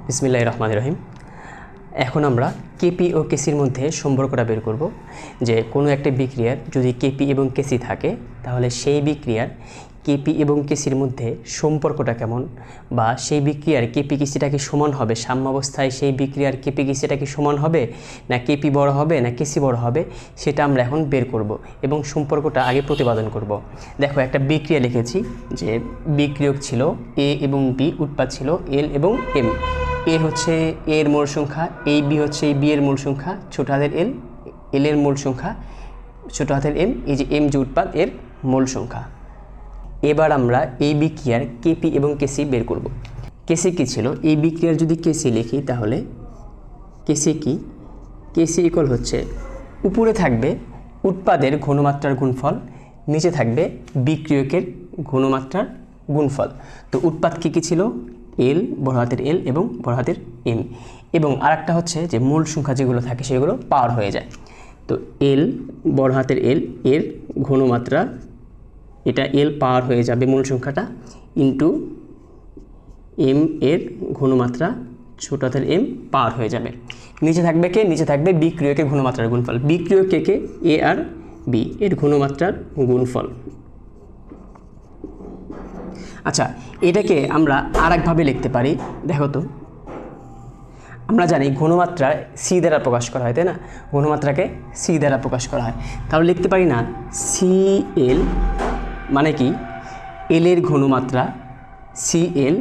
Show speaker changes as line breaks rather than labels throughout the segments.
বিসমিল্লাহির রহমানির রহিম। এখন আমরা কেপি ও কেসির মধ্যে সম্পর্কটা বের করব যে কোনো একটা বিক্রিয়ার যদি কেপি এবং কেসি থাকে তাহলে সেই বিক্রিয়ার কেপি এবং কেসির মধ্যে সম্পর্কটা কেমন, বা সেই বিক্রিয়ার কেপি কেসিটা কি সমান হবে, সাম্যাবস্থায় সেই বিক্রিয়ার কেপি কেসিটা কি সমান হবে, না কেপি বড় হবে না কেসি বড় হবে, সেটা আমরা এখন বের করব এবং সম্পর্কটা আগে প্রতিপাদন করব। দেখো একটা বিক্রিয়া লিখেছি যে বিক্রিয়ক ছিল এ এবং বি, উৎপাদ ছিল এল এবং এম। এ হচ্ছে এর মূল সংখ্যা, এই বি হচ্ছে এই বি এর মূল সংখ্যা ছোট হাতের এল, এল এর মূল সংখ্যা ছোট হাতের এম, এই যে এম যে উৎপাদ এর মূল সংখ্যা। এবার আমরা এই বিক্রিয়ার কেপি এবং কেসি বের করব। কেসি কি ছিল, এই বিক্রিয়ার যদি কেসি লিখি তাহলে কেসি কি, কেসি ইকুয়াল হচ্ছে উপরে থাকবে উৎপাদের ঘনমাত্রার গুণফল, নিচে থাকবে বিক্রিয়কের ঘনমাত্রার গুণফল। তো উৎপাদ কি ছিল, এল বড় হাতের এল এবং বড় হাতের এম, এবং আরেকটা হচ্ছে যে মূল সংখ্যা যেগুলো থাকে সেগুলো পাওয়ার হয়ে যায়। তো এল বড় হাতের এল এর ঘনমাত্রা, এটা এল পাওয়ার হয়ে যাবে মূল সংখ্যাটা, ইন্টু এম এর ঘনমাত্রা ছোট হাতের এম পাওয়ার হয়ে যাবে। নিচে থাকবে কে, নিচে থাকবে বিক্রিয়কের ঘনমাত্রার গুণফল, বিক্রিয়ক কে এ আর বি এর ঘনমাত্রার গুণফল। আচ্ছা, এটাকে আমরা আরেকভাবে লিখতে পারি। দেখো তো, আমরা জানি ঘনমাত্রা সি দ্বারা প্রকাশ করা হয়, তাই না? ঘনমাত্রাকে সি দ্বারা প্রকাশ করা হয়, তাহলে লিখতে পারি না সি এল মানে কি, এল এর ঘনমাত্রা সি এল,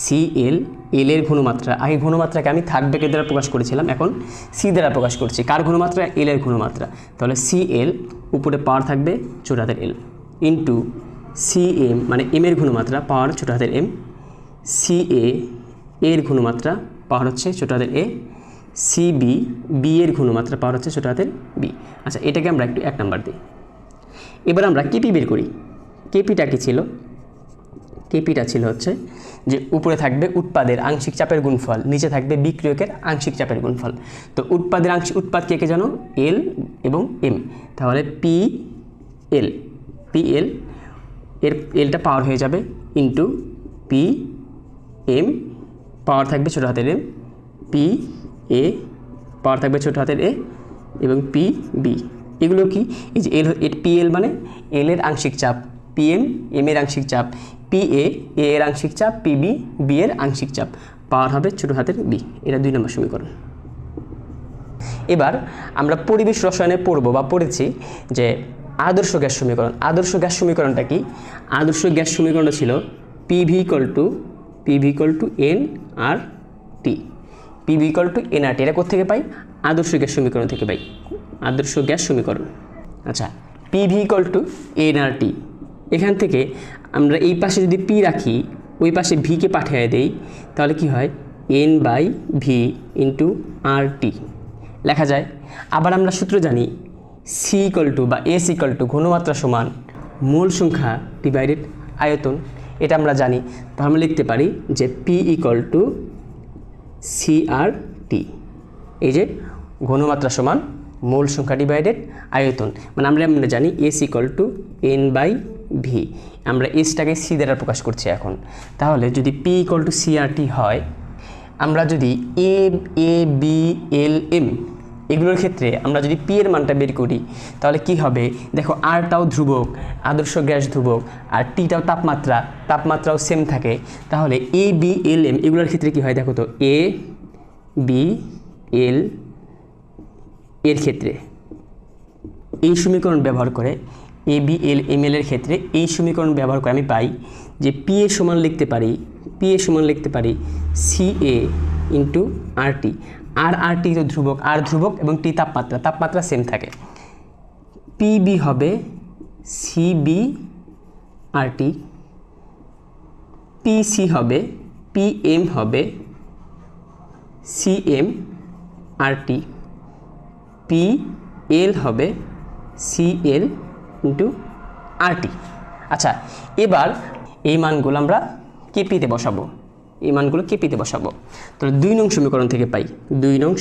সি এল এল এর ঘনমাত্রা। আগে ঘনমাত্রাকে আমি থার্ড ব্র্যাকেট দ্বারা প্রকাশ করেছিলাম, এখন সি দ্বারা প্রকাশ করছি। কার ঘনমাত্রা? এল এর ঘনমাত্রা। তাহলে সি এল উপরে পাওয়ার থাকবে ছোট হাতের এল, ইন্টু সি এম মানে এম এর ঘনমাত্রা পাওয়ার ছোট হাতের এম, সি এ এর ঘনমাত্রা পাওয়ার হচ্ছে ছোট হাতের এ, সি বি বি এর ঘনমাত্রা পাওয়ার হচ্ছে ছোট হাতের বি। আচ্ছা, এটাকে আমরা একটু 1 নাম্বার দিই। এবার আমরা কেপি বের করি। কেপিটা কি ছিল, কেপিটা ছিল হচ্ছে যে উপরে থাকবে উৎপাদের আংশিক চাপের গুণফল, নিচে থাকবে বিক্রিয়কের আংশিক চাপের গুণফল। তো উৎপাদের উৎপাদ কে জানো, এল এবং এম, তাহলে পি এল, পি এল এর এলটা পাওয়ার হয়ে যাবে ইন্টু পি এম পাওয়ার থাকবে ছোট হাতের এম, পি এ পাওয়ার থাকবে ছোট হাতের এ, এবং পি বি। এগুলো কি, এই যে এল পি এল মানে এল এর আংশিক চাপ, পি এম এম এর আংশিক চাপ, পি এ এর আংশিক চাপ, পি বি বি এর আংশিক চাপ, পাওয়ার হবে ছোট হাতের বি। এটা 2 নম্বর সমীকরণ। এবার আমরা পরিবেশ রসায়নে পড়ব বা পড়েছি যে আদর্শ গ্যাস সমীকরণ। আদর্শ গ্যাস সমীকরণটা কি, আদর্শ গ্যাস সমীকরণটা ছিল PV equal to N R T, PV equal to N R T. এটা কোথেকে পাই? আদর্শ গ্যাস সমীকরণ থেকে পাই, আদর্শ গ্যাস সমীকরণ। আচ্ছা, PV equal to N R টি, এখান থেকে আমরা এই পাশে যদি পি রাখি, ওই পাশে ভিকে পাঠিয়ে দেই, তাহলে কি হয়, এন বাই ভি ইন্টু আর টি লেখা যায়। আবার আমরা সূত্র জানি সি ইকুয়াল টু বা এস ইকুয়াল টু ঘনমাত্রা সমান মূল সংখ্যা ডিভাইডেড আয়তন, এটা আমরা জানি। তো আমরা লিখতে পারি যে P equal to C R টি, এই যে ঘনমাত্রা সমান মূল সংখ্যা ডিভাইডেড আয়তন, মানে আমরা জানি S equal to N by V, আমরা এসটাকে সি দ্বারা প্রকাশ করছি এখন। তাহলে যদি P equal to C R T হয়, আমরা যদি এ বি এল এম এগুলোর ক্ষেত্রে আমরা যদি পি এর মানটা বের করি তাহলে কি হবে, দেখো আরটাও ধ্রুবক, আদর্শ গ্যাস ধ্রুবক, আর টিটাও তাপমাত্রাও সেম থাকে। তাহলে এ বি এল এম এগুলোর ক্ষেত্রে কি হয়, দেখো তো এ বি এল এর ক্ষেত্রে এই সমীকরণ ব্যবহার করে, A B L M L এর ক্ষেত্রে এই সমীকরণ ব্যবহার করে আমি পাই যে পি এ সমান লিখতে পারি সি এ ইন্টু আর টি। আর টি তো ধ্রুবক, আর ধ্রুবক এবং টি তাপমাত্রা সেম থাকে। পি বি হবে সি বি আর টি, পি সি হবে পি এম হবে সি এম আর টি, পি এল হবে সি এল ইন্টু আর টি। আচ্ছা, এবার এই মানগুলো আমরা কেপিতে বসাবো, এই মানগুলো কেপিতে বসাবো। তাহলে 2 নং সমীকরণ থেকে পাই, 2 নং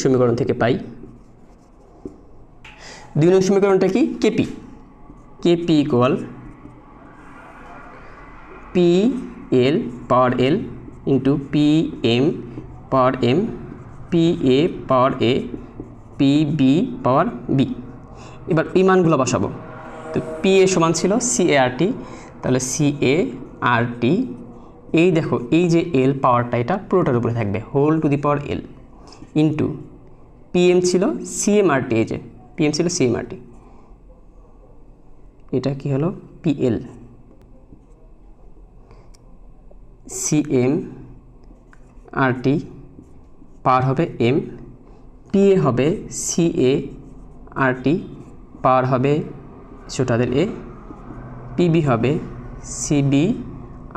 সমীকরণটা কি, KP equal P L power L into P M power M, P A power A, P B power B. এবার এই মানগুলো বসাবো। তো পি এ সমান ছিল সি এ আর টি, তাহলে সি এ আর টি, এই দেখো এই যে এল পাওয়ারটা এটা পুরোটার উপরে থাকবে, whole to the power L, into PM ছিল সিএমআরটি, এই যে পিএম ছিল সিএমআরটি, এটা কি হলো পিএল, সিএম আরটি পাওয়ার হবে এম, পিএ হবে সিএ আরটি পাওয়ার হবে ছোটাদের এ, পিবি হবে সিবি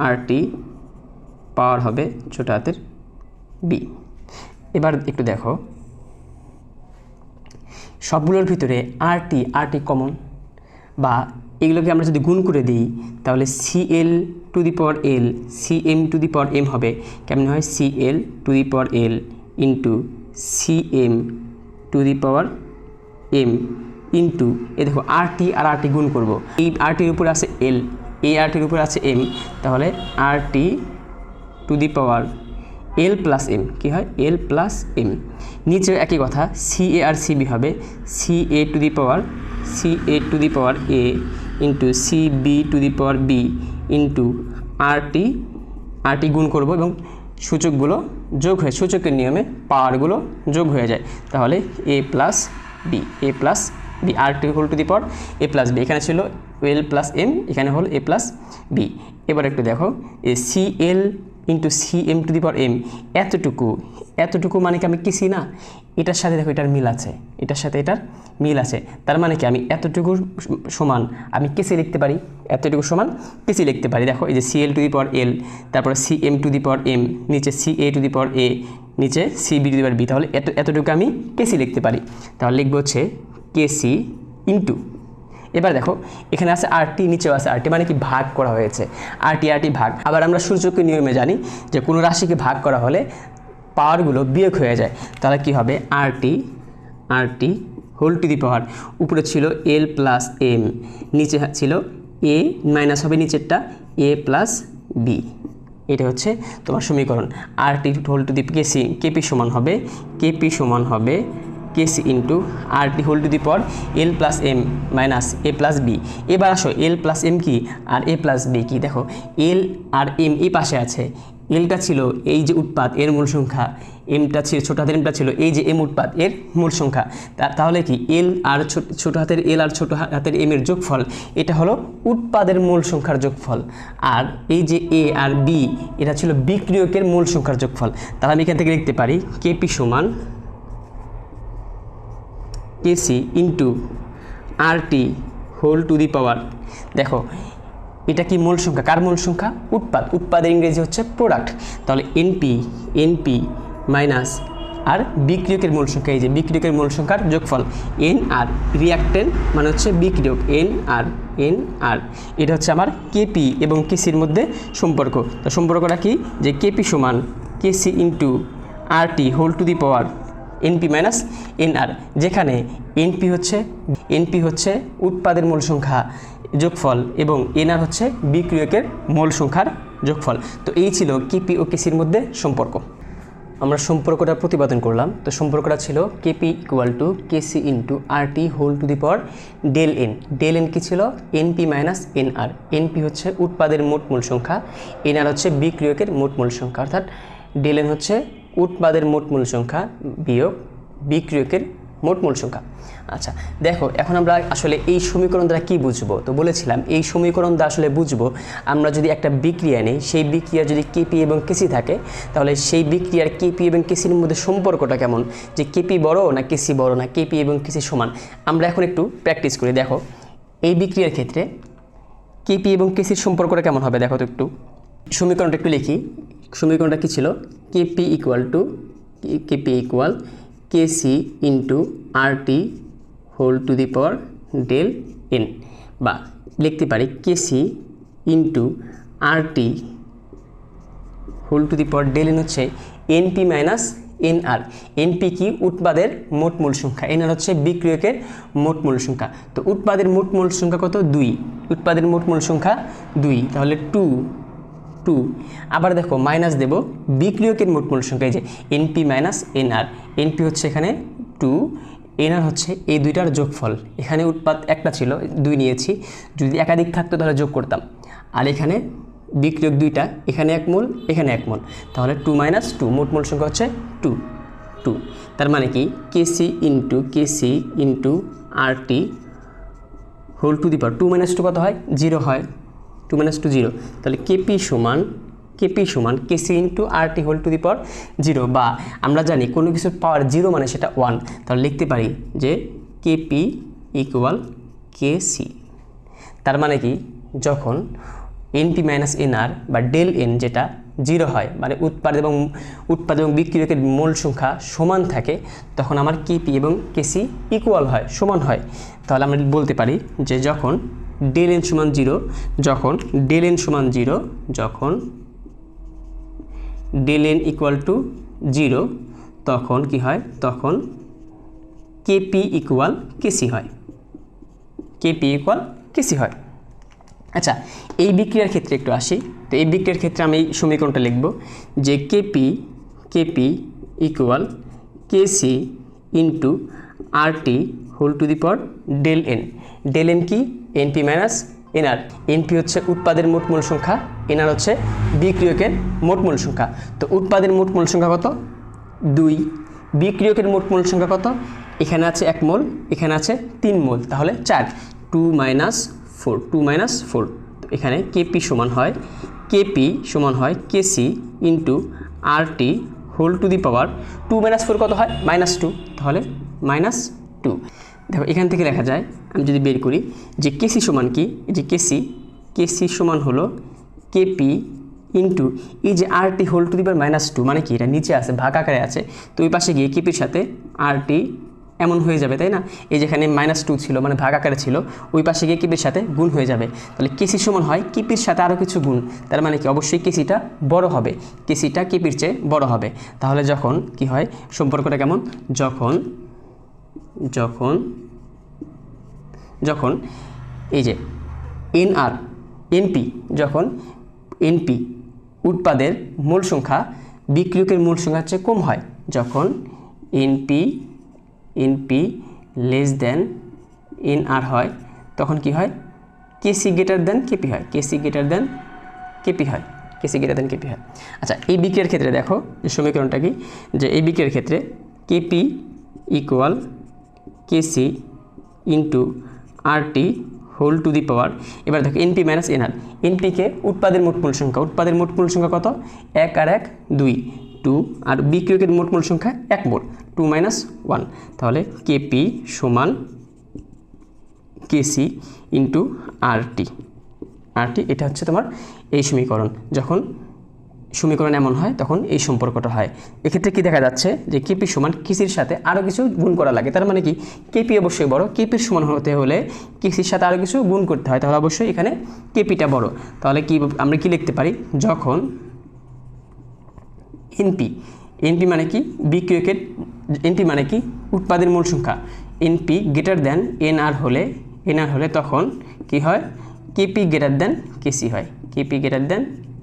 আরটি পাওয়ার হবে ছোট হাতের বি। এবার একটু দেখো সবগুলোর ভিতরে আরটি কমন, বা এগুলোকে আমরা যদি গুণ করে দিই তাহলে CL to the power L CM to the power M হবে, কেমন হয় CL to the power L into CM to the power M into এ দেখো আরটি আর আরটি গুণ করব, এই আরটির উপরে আছে এল, এই আরটির উপরে আছে এম, তাহলে RT to the power L plus M কী হয় এল প্লাস এম। নিচে একই কথা সি এ আর সিবি হবে C A to the power A into C B to the power B into RT গুণ করব এবং সূচকগুলো যোগ হয়ে সূচকের নিয়মে পাওয়ারগুলো যোগ হয়ে যায়, তাহলে A plus B RT whole to the power A plus B, এখানে ছিল এল প্লাস এম, এখানে হল এ প্লাস বি। এবার একটু দেখো A C L into C M to the power M, এতটুকু মানে কি আমি কিছু না, এটার সাথে দেখো এটার মিল আছে, এটার সাথে এটার মিল আছে, তার মানে কি আমি এতটুকু সমান আমি কেসি লিখতে পারি, এতটুকু সমান কেসি লিখতে পারি। দেখো এই যে C L two the power L, তারপরে C M to the power M, নিচে C A to the power A, নিচে C B to the power B, তাহলে এতটুকু আমি কেসি লিখতে পারি, তাহলে লিখবো হচ্ছে কেসি ইন্টু, এবার দেখো এখানে আছে আরটি, নিচেও আছে আরটি, মানে কি ভাগ করা হয়েছে, আরটি ভাগ। আবার আমরা সূচকের নিয়মে জানি যে কোনো রাশিকে ভাগ করা হলে পাওয়ারগুলো বিয়োগ হয়ে যায়, তাহলে কি হবে আরটি হোল টু দি পাওয়ার, উপরে ছিল এল প্লাস এম, নিচে ছিল এ মাইনাস হবে নিচেরটা এ প্লাস বি, এটা হচ্ছে তোমার সমীকরণ। RT whole to the KP সমান হবে KC into RT whole to the power L plus M minus A plus B. এবার আসো এল প্লাস এম কি আর এ প্লাস বি কি, দেখো এল আর এম এই পাশে আছে, এলটা ছিল এই যে উৎপাদ এর মূল সংখ্যা, এমটা ছিল ছোট হাতের এমটা ছিল এই যে এম উৎপাদ এর মূল সংখ্যা, তাহলে কি এল আর ছোট হাতের এল আর ছোট হাতের এম এর যোগফল, এটা হলো উৎপাদের মূল সংখ্যার যোগফল, আর এই যে এ আর বি এটা ছিল বিক্রিয়কের মূল সংখ্যার যোগফল। তাহলে আমি এখান থেকে লিখতে পারি কেপি সমান KC into RT whole to the power, দেখো এটা কি মূল সংখ্যা, কার মূল সংখ্যা উৎপাদের ইংরেজি হচ্ছে প্রোডাক্ট, তাহলে এনপি মাইনাস আর বিক্রিয়কের মূল সংখ্যা, এই যে বিক্রিয়কের মূল সংখ্যার যোগফল এন আর, রিয়াক্টেন্ট মানে হচ্ছে বিক্রিয়ক এন আর, এটা হচ্ছে আমার কেপি এবং কেসির মধ্যে সম্পর্ক। তো সম্পর্কটা কি যে কেপি সমান KC into RT whole to the power NP minus NR, যেখানে এনপি হচ্ছে উৎপাদের মূল সংখ্যা যোগফল এবং এনআর হচ্ছে বিক্রিয়কের মূল সংখ্যার যোগফল। তো এই ছিল কেপি ও কেসির মধ্যে সম্পর্ক। আমরা সম্পর্কটা প্রতিপাদন করলাম। তো সম্পর্কটা ছিল KP equal to KC into RT whole to the power del N কি ছিল এনপি মাইনাস এনআর, এনপি হচ্ছে উৎপাদের মোট মূল সংখ্যা, এনআর হচ্ছে বিক্রিয়কের মোট মূল সংখ্যা, অর্থাৎ ডেল এন হচ্ছে উৎপাদের মোট মূল সংখ্যা বিয়োগ বিক্রিয়কের মোট মূল সংখ্যা। আচ্ছা দেখো এখন আমরা আসলে এই সমীকরণ দ্বারা কী বুঝবো, তো বলেছিলাম এই সমীকরণ দ্বারা আসলে বুঝবো আমরা যদি একটা বিক্রিয়া নিই, সেই বিক্রিয়া যদি কেপি এবং কেসি থাকে তাহলে সেই বিক্রিয়ার কেপি এবং কেসির মধ্যে সম্পর্কটা কেমন, যে কেপি বড় না কেসি বড় না কেপি এবং কেসি সমান। আমরা এখন একটু প্র্যাকটিস করি। দেখো এই বিক্রিয়ার ক্ষেত্রে কেপি এবং কেসির সম্পর্কটা কেমন হবে, দেখো তো একটু সমীকরণটা একটু লিখি। সমীকরণটা কী ছিল, KP equal KC into RT whole to the power del N, বা লিখতে পারি KC into RT whole to the power del N হচ্ছে এনপি মাইনাস এনআর। এনপি কি উৎপাদের মোট মূল সংখ্যা, এনআর হচ্ছে বিক্রিয়কের মোট মূল সংখ্যা। তো উৎপাদের মোট মূল সংখ্যা কত, 2, উৎপাদের মোট মূল সংখ্যা 2, তাহলে 2 টু, আবার দেখো মাইনাস দেব বিক্রিয়কের মোট মূল সংখ্যা, এই যে এনপি মাইনাস এনআর, এনপি হচ্ছে এখানে 2, এনআর হচ্ছে এই দুইটার যোগফল, এখানে উৎপাদ একটা ছিল 2 নিয়েছি, যদি একাধিক থাকতো তাহলে যোগ করতাম, আর এখানে বিক্রিয়ক দুইটা, এখানে 1 মোল এখানে 1 মোল, তাহলে 2 - 2 মোট মোল সংখ্যা হচ্ছে 2, তার মানে কি KC into RT whole to the power 2 - 2 কত হয় 0 হয়, 2 - 2 0, তাহলে কেপি সমান KC into RT whole to the power 0, বা আমরা জানি কোনো কিছুর পাওয়ার 0 মানে সেটা 1, তাহলে লিখতে পারি যে কেপি ইকুয়াল কেসি। তার মানে কি যখন এনপি মাইনাস এনআর বা ডেল এন যেটা 0 হয়, মানে উৎপাদ এবং বিক্রিয়কের মোল সংখ্যা সমান থাকে, তখন আমার কেপি এবং কেসি ইকুয়াল হয়, সমান হয়। তাহলে আমরা বলতে পারি যে যখন ডেল এন সমান 0, যখন ডেল এন ইকুয়াল টু 0, তখন কি হয়, তখন কেপি ইকুয়াল কেসি হয়, আচ্ছা এই বিক্রিয়ার ক্ষেত্রে একটু আসি। তো এই বিক্রিয়ার ক্ষেত্রে আমি এই সমীকরণটা লিখব যে KP equal KC into RT whole to the power del N কি এনপি মাইনাস এনআর, এনপি হচ্ছে উৎপাদের মোট মোল সংখ্যা, এনআর হচ্ছে বিক্রিয়কের মোট মোল সংখ্যা। তো উৎপাদের মোট মোল সংখ্যা কত 2, বিক্রিয়কের মোট মোল সংখ্যা কত, এখানে আছে 1 মোল এখানে আছে 3 মোল, তাহলে 4, 2 - 4, তো এখানে কেপি সমান হয় KC into RT whole to the power 2 - 4 কত হয় -2, তাহলে -2। দেখো এখান থেকে লেখা যায়, আমি যদি বের করি যে কেসি সমান কি, যে কেসি সমান হলো কেপি ইন্টু এই যে RT whole to the power -2, মানে কি এটা নিচে আছে ভাগ আকারে আছে, তো ওই পাশে গিয়ে কেপির সাথে আরটি এমন হয়ে যাবে, তাই না, এই যেখানে -2 ছিল মানে ভাগ আকারে ছিল, ওই পাশে গিয়ে কেপির সাথে গুণ হয়ে যাবে, তাহলে কেসি সমান হয় কেপির সাথে আরও কিছু গুণ, তার মানে কি অবশ্যই কেসিটা বড় হবে, কেসিটা কেপির চেয়ে বড় হবে। তাহলে যখন কি হয় সম্পর্কটা কেমন, যখন এই যে যখন এনপি উৎপাদের মূল সংখ্যা বিক্রিয়কের মূল সংখ্যার চেয়ে কম হয়, যখন এনপি লেস দেন এনআর হয়, তখন কি হয় কেসি গ্রেটার দেন কেপি হয়, আচ্ছা এই বিক্রিয়ার ক্ষেত্রে দেখো যে সমীকরণটা কি, যে এই বিক্রিয়ার ক্ষেত্রে KP equal KC into RT whole to the power, এবার দেখো এনপি মাইনাস এনআর, এনপিকে উৎপাদের মোট মূল সংখ্যা কত 1 আর 1 2, আর বিক্রিয়কের মোট মূল সংখ্যা 1 মোল 2 - 1, তাহলে কেপি সমান কেসি ইন্টু আরটি, এটা হচ্ছে তোমার এই সমীকরণ। যখন সমীকরণ এমন হয় তখন এই সম্পর্কটা হয়। এক্ষেত্রে কি দেখা যাচ্ছে যে কেপি সমান কেসির সাথে আরও কিছু গুণ করা লাগে, তার মানে কি কেপি অবশ্যই বড়, কেপির সমান হতে হলে কেসির সাথে আরও কিছু গুণ করতে হয়, তাহলে অবশ্যই এখানে কেপিটা বড়। তাহলে কি আমরা কি লিখতে পারি, যখন এনপি মানে কি বিক্রিয়কের, এনপি মানে কি উৎপাদের মূল সংখ্যা, এনপি গ্রেটার দেন এনআর হলে তখন কি হয় কেপি গ্রেটার দেন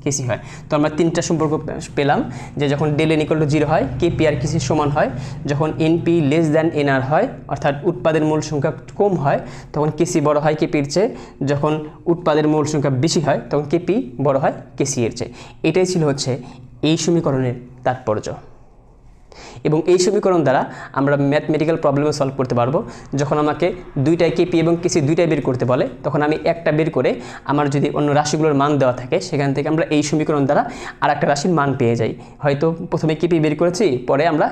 কেসি হয়, তো আমরা 3টা সম্পর্ক পেলাম, যে যখন ডেল এন ইকুয়াল টু 0 হয় কেপি আর কেসি সমান হয়, যখন এনপি লেস দেন এনআর হয় অর্থাৎ উৎপাদের মূল সংখ্যা কম হয় তখন কেসি বড় হয় কেপির চেয়ে, যখন উৎপাদের মূল সংখ্যা বেশি হয় তখন কেপি বড় হয় কেসি এর চেয়ে। এটাই ছিল হচ্ছে এই সমীকরণের তাৎপর্য, এবং এই সমীকরণ দ্বারা আমরা ম্যাথমেটিক্যাল প্রবলেমও সলভ করতে পারবো। যখন আমাকে দুইটাই কেপি এবং কেসি দুইটাই বের করতে বলে, তখন আমি একটা বের করে আমার যদি অন্য রাশিগুলোর মান দেওয়া থাকে সেখান থেকে আমরা এই সমীকরণ দ্বারা আর একটা রাশির মান পেয়ে যাই। হয়তো প্রথমে কেপি বের করেছি, পরে আমরা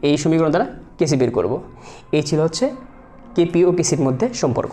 এই সমীকরণ দ্বারা কেসি বের করব। এই ছিল হচ্ছে কেপি ও কেসির মধ্যে সম্পর্ক।